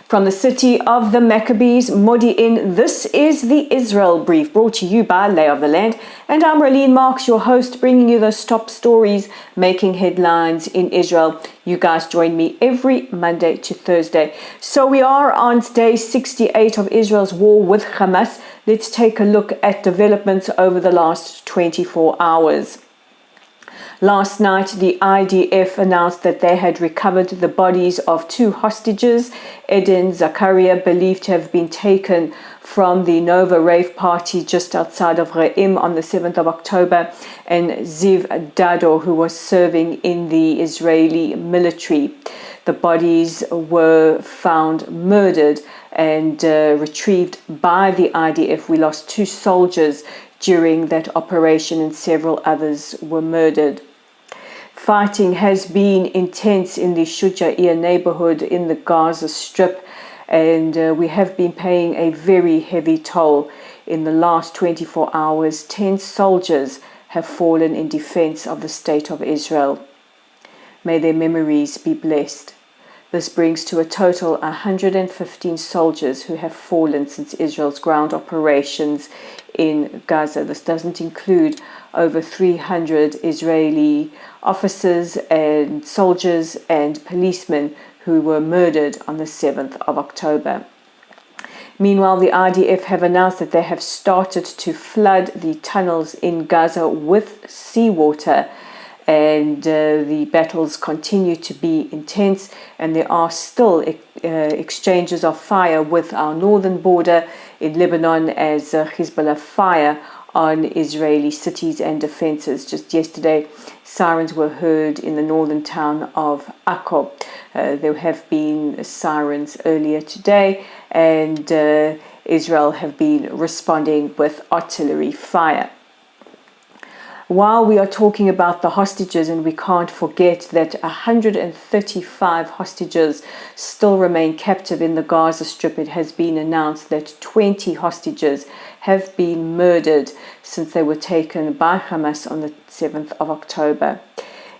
From the city of the Maccabees, Modi'in, this is the Israel Brief, brought to you by Lay of the Land. And I'm Raylene Marks, your host, bringing you those top stories making headlines in Israel. You guys join me every Monday to Thursday. So we are on day 68 of Israel's war with Hamas. Let's take a look at developments over the last 24 hours. Last night, the IDF announced that they had recovered the bodies of two hostages, Eden Zakaria, believed to have been taken from the Nova rave party just outside of Re'im on the 7th of October, and Ziv Dado, who was serving in the Israeli military. The bodies were found murdered and retrieved by the IDF. We lost two soldiers during that operation and several others were murdered. Fighting has been intense in the Shuja'iyah neighborhood in the Gaza Strip, and we have been paying a very heavy toll. In the last 24 hours, 10 soldiers have fallen in defense of the State of Israel. May their memories be blessed. This brings to a total 115 soldiers who have fallen since Israel's ground operations in Gaza. This doesn't include over 300 Israeli officers and soldiers and policemen who were murdered on the 7th of October. Meanwhile, the IDF have announced that they have started to flood the tunnels in Gaza with seawater, and the battles continue to be intense, and there are still exchanges of fire with our northern border in Lebanon as Hezbollah fire on Israeli cities and defenses. Just yesterday, sirens were heard in the northern town of Akko. There have been sirens earlier today, and Israel have been responding with artillery fire. While we are talking about the hostages, and we can't forget that 135 hostages still remain captive in the Gaza Strip, it has been announced that 20 hostages have been murdered since they were taken by Hamas on the 7th of October.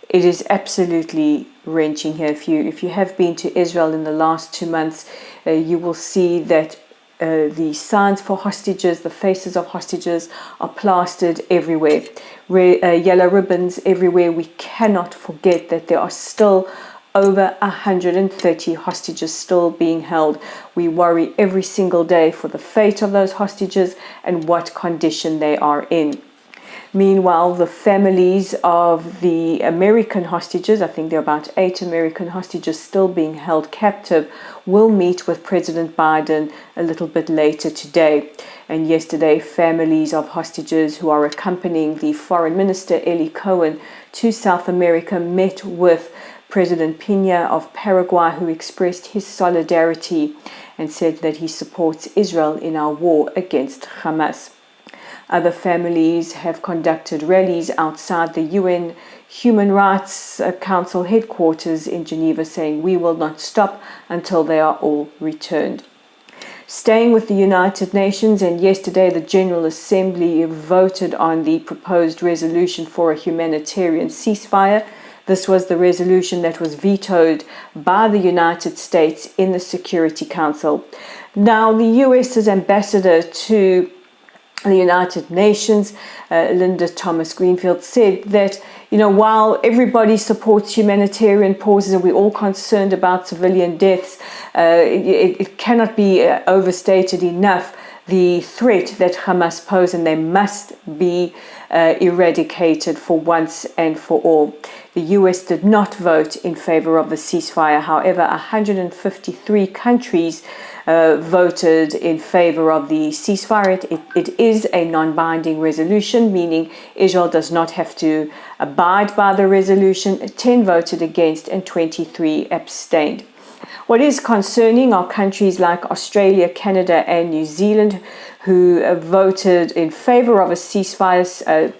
It is absolutely wrenching here. If you have been to Israel in the last 2 months, you will see that the signs for hostages, the faces of hostages are plastered everywhere. Yellow ribbons everywhere. We cannot forget that there are still over 130 hostages still being held. We worry every single day for the fate of those hostages and what condition they are in. Meanwhile, the families of the American hostages, I think there are about 8 American hostages still being held captive, will meet with President Biden a little bit later today. And yesterday, families of hostages who are accompanying the Foreign Minister, Eli Cohen, to South America met with President Pena of Paraguay, who expressed his solidarity and said that he supports Israel in our war against Hamas. Other families have conducted rallies outside the UN Human Rights Council headquarters in Geneva, saying we will not stop until they are all returned. Staying with the United Nations, and yesterday the General Assembly voted on the proposed resolution for a humanitarian ceasefire. This was the resolution that was vetoed by the United States in the Security Council. Now, the US's ambassador to the United Nations, Linda Thomas-Greenfield, said that, while everybody supports humanitarian pauses and we're all concerned about civilian deaths, it cannot be overstated enough the threat that Hamas pose, and they must be eradicated for once and for all. The US did not vote in favor of the ceasefire. However, 153 countries voted in favor of the ceasefire. It is a non-binding resolution, meaning Israel does not have to abide by the resolution. 10 voted against and 23 abstained. What is concerning are countries like Australia, Canada, and New Zealand, who voted in favor of a ceasefire,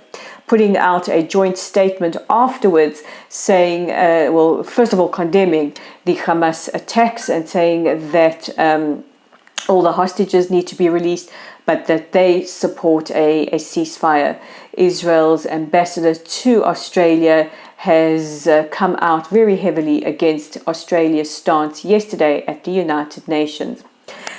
putting out a joint statement afterwards saying, first of all, condemning the Hamas attacks and saying that all the hostages need to be released, but that they support a ceasefire. Israel's ambassador to Australia has come out very heavily against Australia's stance yesterday at the United Nations.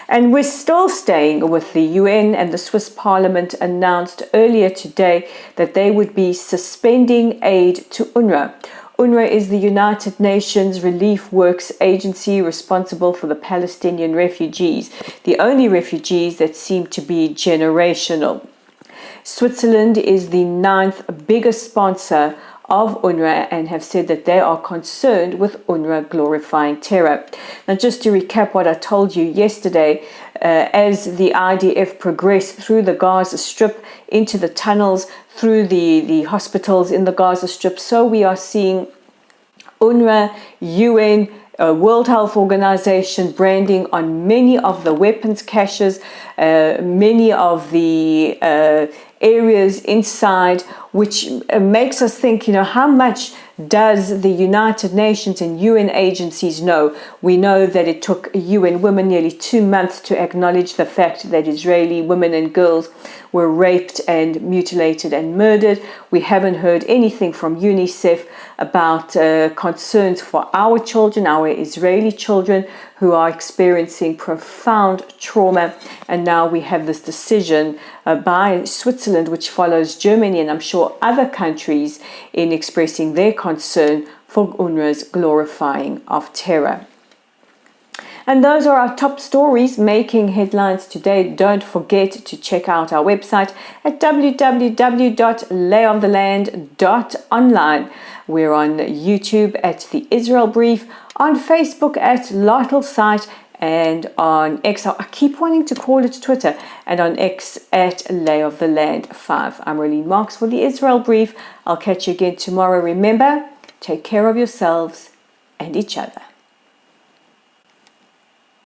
And we're still staying with the UN, and the Swiss Parliament announced earlier today that they would be suspending aid to UNRWA. UNRWA is the United Nations Relief Works Agency responsible for the Palestinian refugees, the only refugees that seem to be generational. Switzerland is the 9th biggest sponsor of UNRWA and have said that they are concerned with UNRWA glorifying terror. Now, just to recap what I told you yesterday, as the IDF progressed through the Gaza Strip into the tunnels, through the hospitals in the Gaza Strip, so we are seeing UNRWA, UN, World Health Organization branding on many of the weapons caches, many of the areas inside, which makes us think, how much does the United Nations and UN agencies know? We know that it took UN women nearly 2 months to acknowledge the fact that Israeli women and girls were raped and mutilated and murdered. We haven't heard anything from UNICEF about concerns for our children, our Israeli children, who are experiencing profound trauma. And now we have this decision by Switzerland, which follows Germany and I'm sure other countries, in expressing their concern for UNRWA's glorifying of terror. And those are our top stories making headlines today. Don't forget to check out our website at www.layoftheland.online. We're on YouTube at The Israel Brief, on Facebook at Lytle Site, and on X, I keep wanting to call it Twitter, and on X at Lay of the Land 5. I'm Marlene Marks for The Israel Brief. I'll catch you again tomorrow. Remember, take care of yourselves and each other.